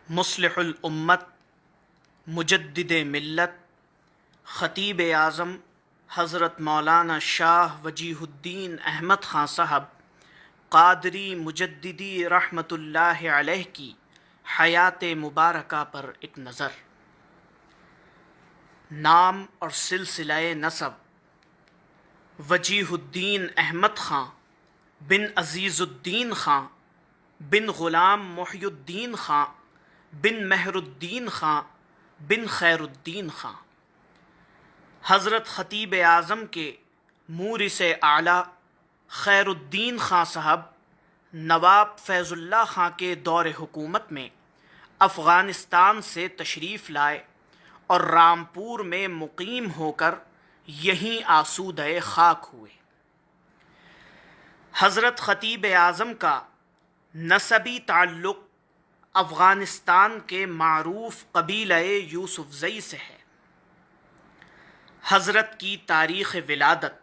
مصلح الامت، مجدد ملت، خطیب اعظم حضرت مولانا شاہ وجیہ الدین احمد خان صاحب قادری مجددی رحمۃ اللہ علیہ کی حیات مبارکہ پر ایک نظر۔ نام اور سلسلہ نسب: وجیہ الدین احمد خان بن عزیز الدین خان بن غلام محی الدین خان بن مہر الدین خان بن خیر الدین خان۔ حضرت خطیب اعظم کے مورث اعلیٰ خیر الدین خان صاحب نواب فیض اللہ خان کے دور حکومت میں افغانستان سے تشریف لائے اور رامپور میں مقیم ہو کر یہیں آسودہ خاک ہوئے۔ حضرت خطیب اعظم کا نسبی تعلق افغانستان کے معروف قبیلہ یوسف زئی سے ہے۔ حضرت کی تاریخ ولادت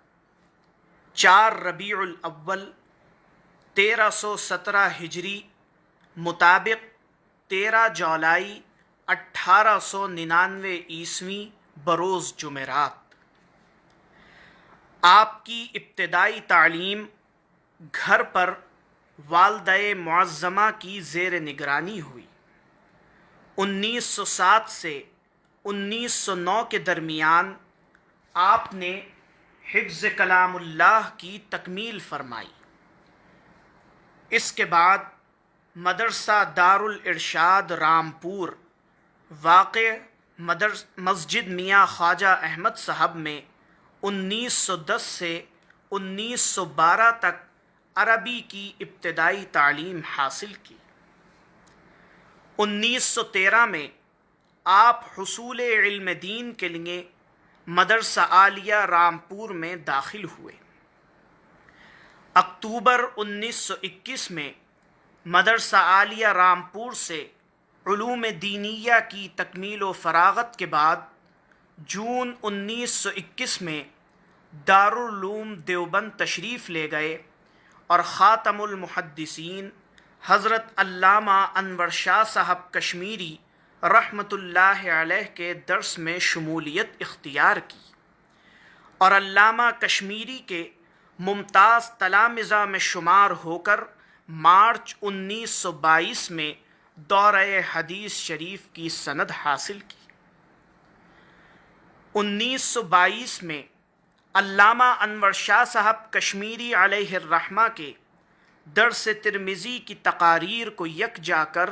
4 ربیع الاول 1317 ہجری مطابق 13 جولائی 1899 عیسوی بروز جمعرات۔ آپ کی ابتدائی تعلیم گھر پر والدہ معظمہ کی زیر نگرانی ہوئی۔ 1907 سے 1909 کے درمیان آپ نے حفظ کلام اللہ کی تکمیل فرمائی۔ اس کے بعد مدرسہ دار الارشاد رامپور واقع مسجد میاں خواجہ احمد صاحب میں 1910 سے 1912 تک عربی کی ابتدائی تعلیم حاصل کی۔ 1913 میں آپ حصول علم دین کے لیے مدرسہ عالیہ رامپور میں داخل ہوئے۔ اکتوبر 1921 میں مدرسہ عالیہ رامپور سے علوم دینیہ کی تکمیل و فراغت کے بعد جون 1921 میں دارالعلوم دیوبند تشریف لے گئے اور خاتم المحدثین حضرت علامہ انور شاہ صاحب کشمیری رحمۃ اللہ علیہ کے درس میں شمولیت اختیار کی اور علامہ کشمیری کے ممتاز تلامذہ میں شمار ہو کر مارچ 1922 میں دورہ حدیث شریف کی سند حاصل کی۔ 1922 میں علامہ انور شاہ صاحب کشمیری علیہ الرحمہ کے درس ترمذی کی تقاریر کو یکجا کر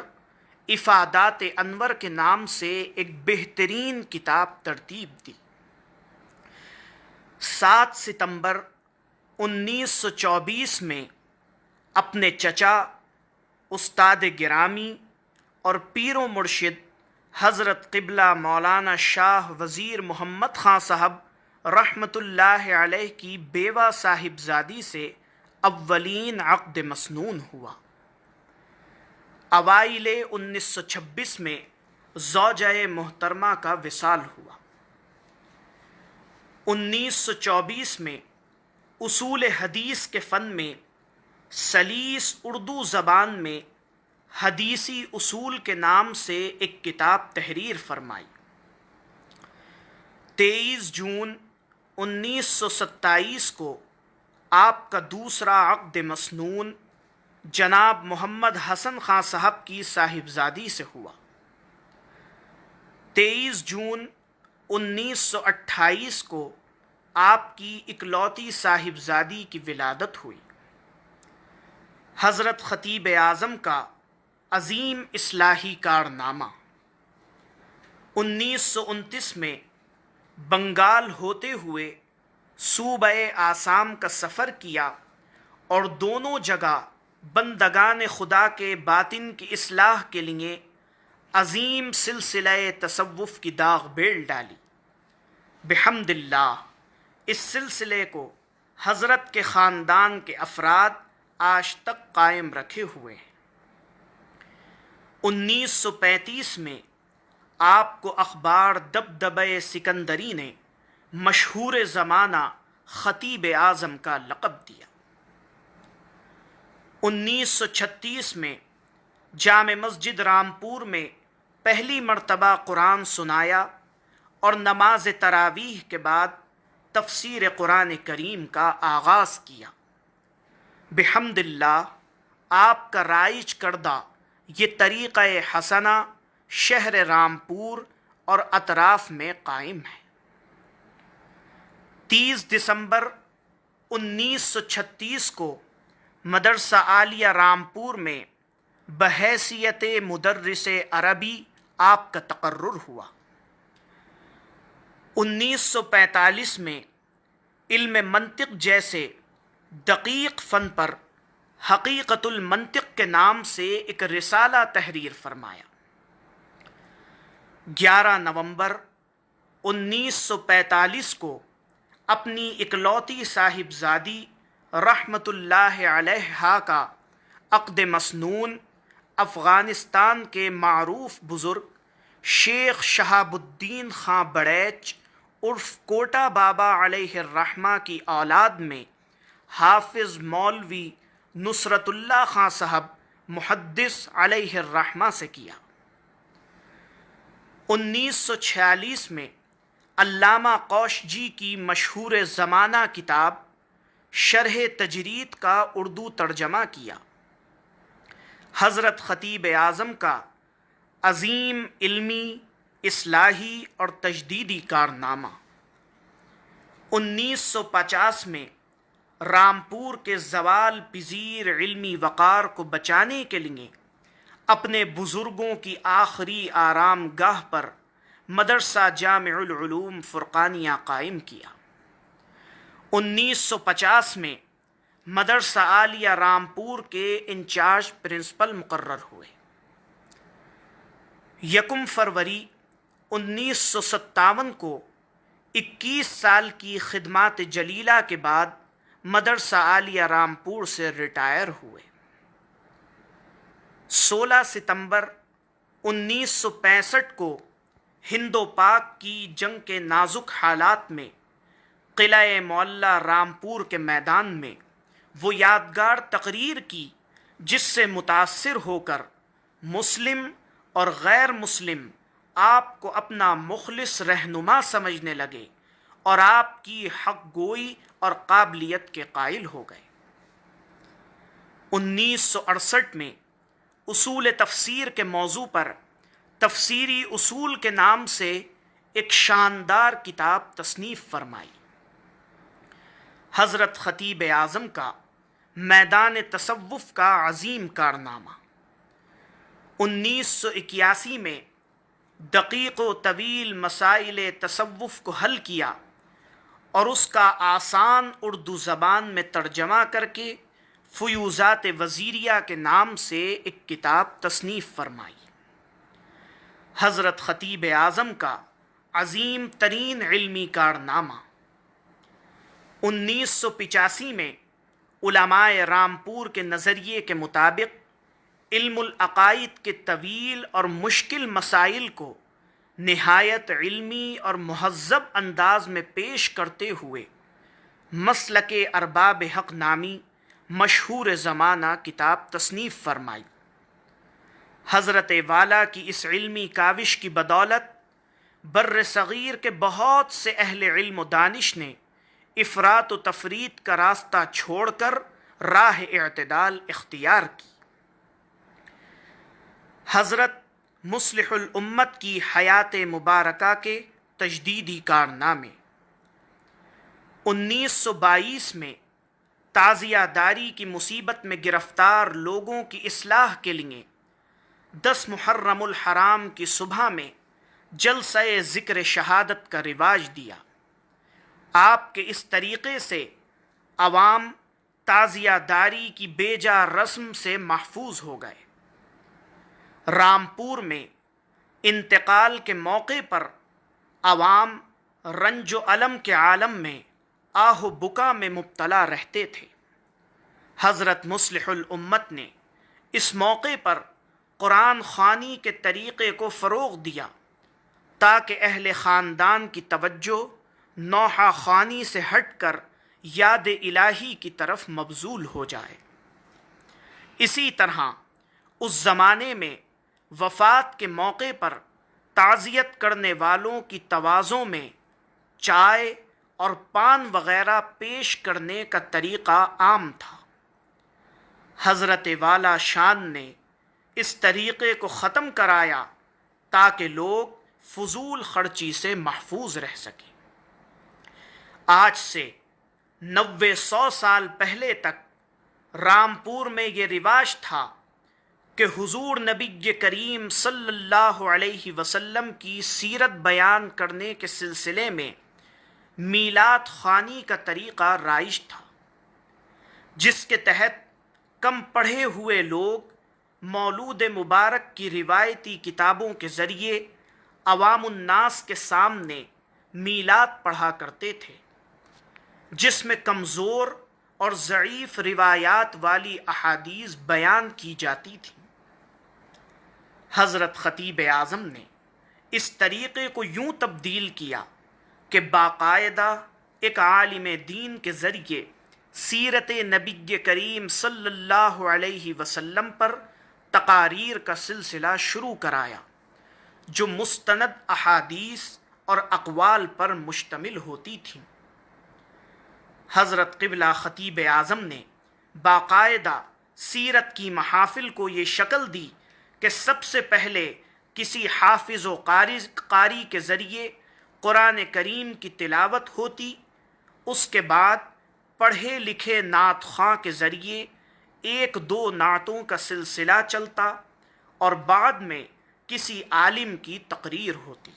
افادات انور کے نام سے ایک بہترین کتاب ترتیب دی۔ 7 ستمبر 1924 میں اپنے چچا استاد گرامی اور پیر و مرشد حضرت قبلہ مولانا شاہ وزیر محمد خان صاحب رحمۃ اللہ علیہ کی بیوہ صاحبزادی سے اولین عقد مسنون ہوا۔ اوائل 1926 میں زوجہ محترمہ کا وصال ہوا۔ 1924 میں اصول حدیث کے فن میں سلیس اردو زبان میں حدیثی اصول کے نام سے ایک کتاب تحریر فرمائی۔ 23 جون 1927 کو آپ کا دوسرا عقد مسنون جناب محمد حسن خان صاحب کی صاحبزادی سے ہوا۔ 23 جون 1928 کو آپ کی اکلوتی صاحبزادی کی ولادت ہوئی۔ حضرت خطیب اعظم کا عظیم اصلاحی کارنامہ: 1929 میں بنگال ہوتے ہوئے صوبہ آسام کا سفر کیا اور دونوں جگہ بندگان خدا کے باطن کی اصلاح کے لیے عظیم سلسلہ تصوف کی داغ بیل ڈالی۔ بحمد اللہ اس سلسلے کو حضرت کے خاندان کے افراد آج تک قائم رکھے ہوئے ہیں۔ 1935 میں آپ کو اخبار دبدبہ سکندری نے مشہور زمانہ خطیب اعظم کا لقب دیا۔ 1936 میں جامع مسجد رامپور میں پہلی مرتبہ قرآن سنایا اور نماز تراویح کے بعد تفسیر قرآن کریم کا آغاز کیا۔ بحمد اللہ آپ کا رائج کردہ یہ طریقہ حسنہ شہر رامپور اور اطراف میں قائم ہے۔ 30 دسمبر 1936 کو مدرسہ عالیہ رامپور میں بحیثیت مدرس عربی آپ کا تقرر ہوا۔ 1945 میں علم منطق جیسے دقیق فن پر حقیقت المنطق کے نام سے ایک رسالہ تحریر فرمایا۔ 11 نومبر 1945 کو اپنی اکلوتی صاحبزادی رحمت اللہ علیہا کا عقد مسنون افغانستان کے معروف بزرگ شیخ شہاب الدین خاں بڑیچ عرف کوٹا بابا علیہ الرحمہ کی اولاد میں حافظ مولوی نصرت اللہ خاں صاحب محدث علیہ الرحمہ سے کیا۔ 1946 میں علامہ قوشجی کی مشہور زمانہ کتاب شرح تجرید کا اردو ترجمہ کیا۔ حضرت خطیب اعظم کا عظیم علمی، اصلاحی اور تجدیدی کارنامہ۔ 1950 میں رامپور کے زوال پذیر علمی وقار کو بچانے کے لیے اپنے بزرگوں کی آخری آرام گاہ پر مدرسہ جامع العلوم فرقانیہ قائم کیا۔ 1950 میں مدرسہ عالیہ رامپور کے انچارج پرنسپل مقرر ہوئے۔ 1 فروری 1957 کو 21 سال کی خدمات جلیلہ کے بعد مدرسہ عالیہ رامپور سے ریٹائر ہوئے۔ 16 ستمبر 1965 کو ہند و پاک کی جنگ کے نازک حالات میں قلعہ معلیٰ رامپور کے میدان میں وہ یادگار تقریر کی جس سے متاثر ہو کر مسلم اور غیر مسلم آپ کو اپنا مخلص رہنما سمجھنے لگے اور آپ کی حق گوئی اور قابلیت کے قائل ہو گئے۔ 1968 میں اصول تفسیر کے موضوع پر تفسیری اصول کے نام سے ایک شاندار کتاب تصنیف فرمائی۔ حضرت خطیب اعظم کا میدان تصوف کا عظیم کارنامہ۔ 1981 میں دقیق و طویل مسائل تصوف کو حل کیا اور اس کا آسان اردو زبان میں ترجمہ کر کے فیوزات وزیریہ کے نام سے ایک کتاب تصنیف فرمائی۔ حضرت خطیب اعظم کا عظیم ترین علمی کارنامہ۔ 1985 میں علماء رامپور کے نظریے کے مطابق علم العقائد کے طویل اور مشکل مسائل کو نہایت علمی اور مہذب انداز میں پیش کرتے ہوئے مسلک ارباب حق نامی مشہور زمانہ کتاب تصنیف فرمائی۔ حضرت والا کی اس علمی کاوش کی بدولت بر صغیر کے بہت سے اہل علم و دانش نے افراط و تفریط کا راستہ چھوڑ کر راہ اعتدال اختیار کی۔ حضرت مصلح الامت کی حیات مبارکہ کے تجدیدی کارنامے۔ 1922 میں تعزیہ داری کی مصیبت میں گرفتار لوگوں کی اصلاح کے لیے 10 محرم الحرام کی صبح میں جلسہ ذکر شہادت کا رواج دیا۔ آپ کے اس طریقے سے عوام تعزیہ داری کی بیجا رسم سے محفوظ ہو گئے۔ رامپور میں انتقال کے موقع پر عوام رنج و الم کے عالم میں آہ و بکا میں مبتلا رہتے تھے۔ حضرت مصلح الامت نے اس موقع پر قرآن خوانی کے طریقے کو فروغ دیا تاکہ اہل خاندان کی توجہ نوحہ خوانی سے ہٹ کر یاد الہی کی طرف مبذول ہو جائے۔ اسی طرح اس زمانے میں وفات کے موقع پر تعزیت کرنے والوں کی توازوں میں چائے اور پان وغیرہ پیش کرنے کا طریقہ عام تھا۔ حضرت والا شان نے اس طریقے کو ختم کرایا تاکہ لوگ فضول خرچی سے محفوظ رہ سکیں۔ آج سے 90-100 سال پہلے تک رامپور میں یہ رواج تھا کہ حضور نبی کریم صلی اللہ علیہ وسلم کی سیرت بیان کرنے کے سلسلے میں میلاد خوانی کا طریقہ رائج تھا، جس کے تحت کم پڑھے ہوئے لوگ مولود مبارک کی روایتی کتابوں کے ذریعے عوام الناس کے سامنے میلاد پڑھا کرتے تھے، جس میں کمزور اور ضعیف روایات والی احادیث بیان کی جاتی تھیں۔ حضرت خطیب اعظم نے اس طریقے کو یوں تبدیل کیا کہ باقاعدہ ایک عالم دین کے ذریعے سیرت نبی کریم صلی اللہ علیہ وسلم پر تقاریر کا سلسلہ شروع کرایا، جو مستند احادیث اور اقوال پر مشتمل ہوتی تھیں۔ حضرت قبلہ خطیب اعظم نے باقاعدہ سیرت کی محافل کو یہ شکل دی کہ سب سے پہلے کسی حافظ و قاری کے ذریعے قرآن کریم کی تلاوت ہوتی، اس کے بعد پڑھے لکھے نعت خواں کے ذریعے 1-2 نعتوں کا سلسلہ چلتا اور بعد میں کسی عالم کی تقریر ہوتی۔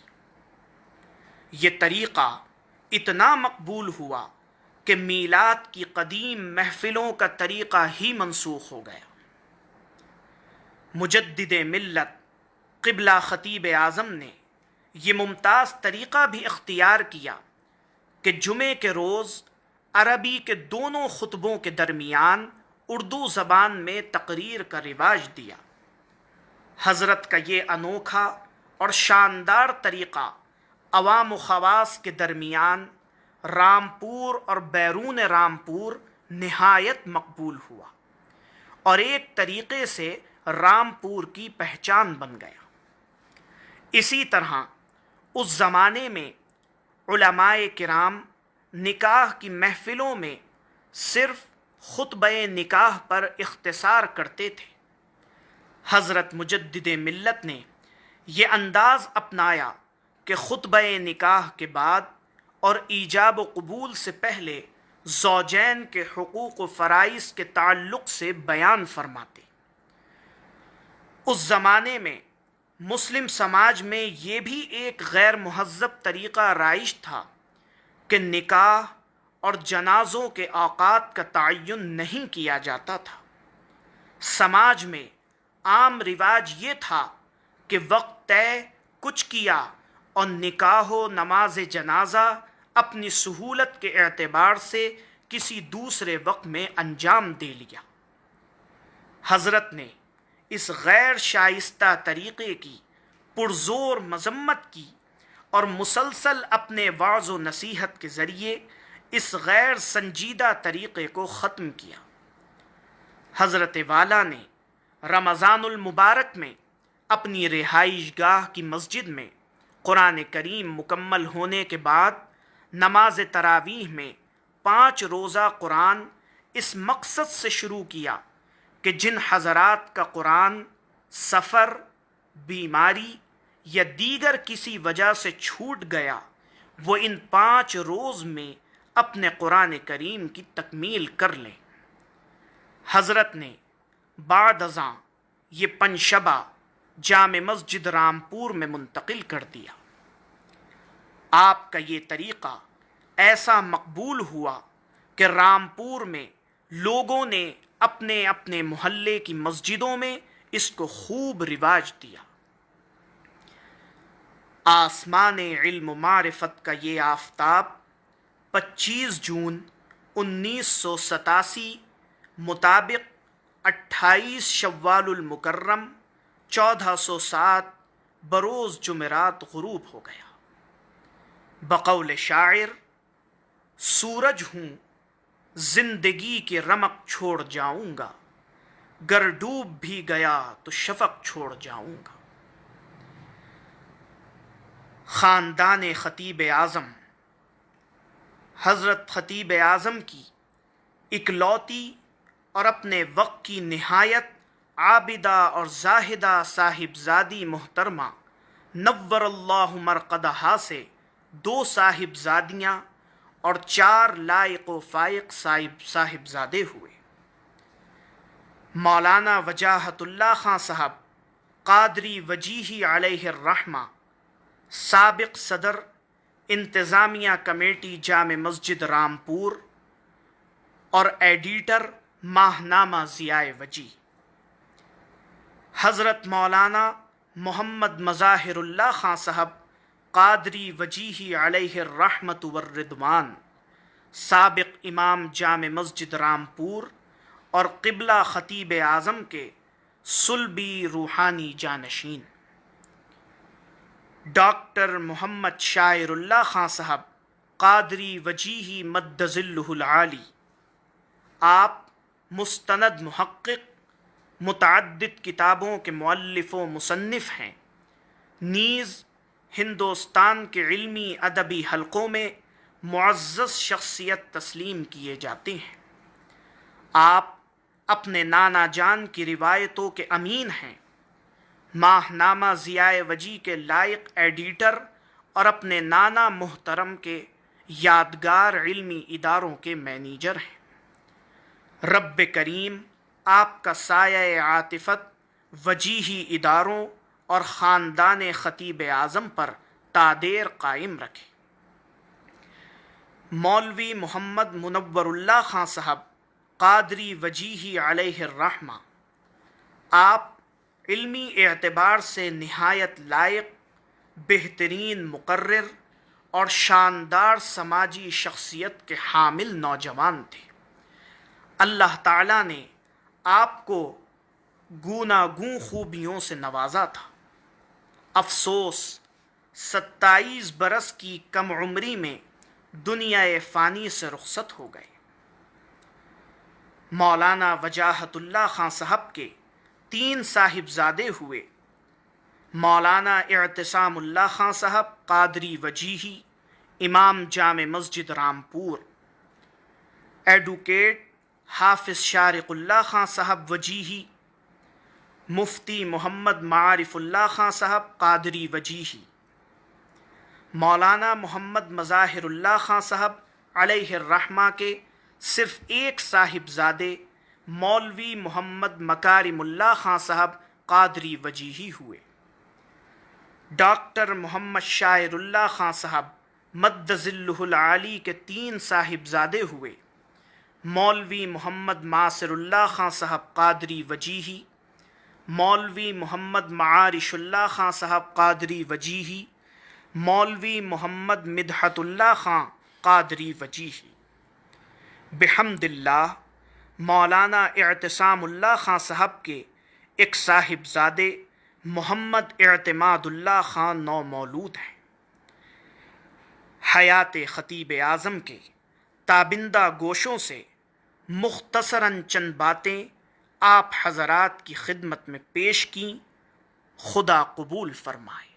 یہ طریقہ اتنا مقبول ہوا کہ میلاد کی قدیم محفلوں کا طریقہ ہی منسوخ ہو گیا۔ مجدد ملت قبلہ خطیب اعظم نے یہ ممتاز طریقہ بھی اختیار کیا کہ جمعے کے روز عربی کے دونوں خطبوں کے درمیان اردو زبان میں تقریر کا رواج دیا۔ حضرت کا یہ انوکھا اور شاندار طریقہ عوام و خواص کے درمیان رامپور اور بیرون رامپور نہایت مقبول ہوا اور ایک طریقے سے رامپور کی پہچان بن گیا۔ اسی طرح اس زمانے میں علماء کرام نکاح کی محفلوں میں صرف خطبہ نکاح پر اختصار کرتے تھے۔ حضرت مجدد ملت نے یہ انداز اپنایا کہ خطبہ نکاح کے بعد اور ایجاب و قبول سے پہلے زوجین کے حقوق و فرائض کے تعلق سے بیان فرماتے۔ اس زمانے میں مسلم سماج میں یہ بھی ایک غیر مہذب طریقہ رائج تھا کہ نکاح اور جنازوں کے اوقات کا تعین نہیں کیا جاتا تھا۔ سماج میں عام رواج یہ تھا کہ وقت طے کچھ کیا اور نکاح و نماز جنازہ اپنی سہولت کے اعتبار سے کسی دوسرے وقت میں انجام دے لیا۔ حضرت نے اس غیر شائستہ طریقے کی پرزور مذمت کی اور مسلسل اپنے وعظ و نصیحت کے ذریعے اس غیر سنجیدہ طریقے کو ختم کیا۔ حضرت والا نے رمضان المبارک میں اپنی رہائش گاہ کی مسجد میں قرآن کریم مکمل ہونے کے بعد نماز تراویح میں 5 روزہ قرآن اس مقصد سے شروع کیا کہ جن حضرات کا قرآن سفر، بیماری یا دیگر کسی وجہ سے چھوٹ گیا وہ ان 5 روز میں اپنے قرآن کریم کی تکمیل کر لیں۔ حضرت نے بعد ازاں یہ پنشبہ جامع مسجد رامپور میں منتقل کر دیا۔ آپ کا یہ طریقہ ایسا مقبول ہوا کہ رامپور میں لوگوں نے اپنے اپنے محلے کی مسجدوں میں اس کو خوب رواج دیا۔ آسمان علم و معرفت کا یہ آفتاب 25 جون 1987 مطابق 28 شوال المکرم 1407 بروز جمعرات غروب ہو گیا۔ بقول شاعر، سورج ہوں زندگی کی رمق چھوڑ جاؤں گا، گر ڈوب بھی گیا تو شفق چھوڑ جاؤں گا۔ خاندان خطیب اعظم حضرت خطیب اعظم کی اکلوتی اور اپنے وقت کی نہایت عابدہ اور زاہدہ صاحبزادی محترمہ نور اللہ مرقدہا سے 2 صاحبزادیاں اور 4 لائق و فائق صاحبزادے ہوئے۔ مولانا وجاہت اللہ خان صاحب قادری وجیہی علیہ الرحمہ، سابق صدر انتظامیہ کمیٹی جامع مسجد رامپور اور ایڈیٹر ماہنامہ ضیاء وجی۔ حضرت مولانا محمد مظاہر اللہ خان صاحب قادری وجیہی علیہ الرحمۃ والرضوان، سابق امام جامع مسجد رامپور اور قبلہ خطیب اعظم کے صلبی روحانی جانشین۔ ڈاکٹر محمد شاعر اللہ خان صاحب قادری وجیہی مد ظلہ العالی، آپ مستند محقق، متعدد کتابوں کے مؤلف و مصنف ہیں، نیز ہندوستان کے علمی ادبی حلقوں میں معزز شخصیت تسلیم کیے جاتے ہیں۔ آپ اپنے نانا جان کی روایتوں کے امین ہیں، ماہنامہ ضیاء وجی کے لائق ایڈیٹر اور اپنے نانا محترم کے یادگار علمی اداروں کے مینیجر ہیں۔ رب کریم آپ کا سایہ عاطفت وجیہی اداروں اور خاندان خطیب اعظم پر تادیر قائم رکھے۔ مولوی محمد منور اللہ خان صاحب قادری وجیہی علیہ الرحمہ، آپ علمی اعتبار سے نہایت لائق، بہترین مقرر اور شاندار سماجی شخصیت کے حامل نوجوان تھے۔ اللہ تعالیٰ نے آپ کو گوناگون خوبیوں سے نوازا تھا۔ افسوس 27 برس کی کم عمری میں دنیا فانی سے رخصت ہو گئے۔ مولانا وجاہت اللہ خان صاحب کے 3 صاحبزادے ہوئے۔ مولانا اعتصام اللہ خان صاحب قادری وجیہی، امام جامع مسجد رامپور۔ ایڈوکیٹ حافظ شارق اللہ خان صاحب وجیہی۔ مفتی محمد معارف اللہ خان صاحب قادری وجیہی۔ مولانا محمد مظاہر اللہ خان صاحب علیہ الرحمہ کے صرف 1 صاحبزادے مولوی محمد مکارم اللہ خان صاحب قادری وجیہی ہوئے۔ ڈاکٹر محمد شاعر اللہ خان صاحب مد ظلہ العالی کے 3 صاحبزادے ہوئے۔ مولوی محمد معاصر اللہ خان صاحب قادری وجیہی، مولوی محمد معارش اللہ خان صاحب قادری وجیہی، مولوی محمد مدحت اللہ خان قادری وجیہی۔ بحمد اللہ مولانا اعتصام اللہ خان صاحب کے ایک صاحبزادے محمد اعتماد اللہ خان نومولود ہیں۔ حیات خطیب اعظم کے تابندہ گوشوں سے مختصراً چند باتیں آپ حضرات کی خدمت میں پیش کیں، خدا قبول فرمائے۔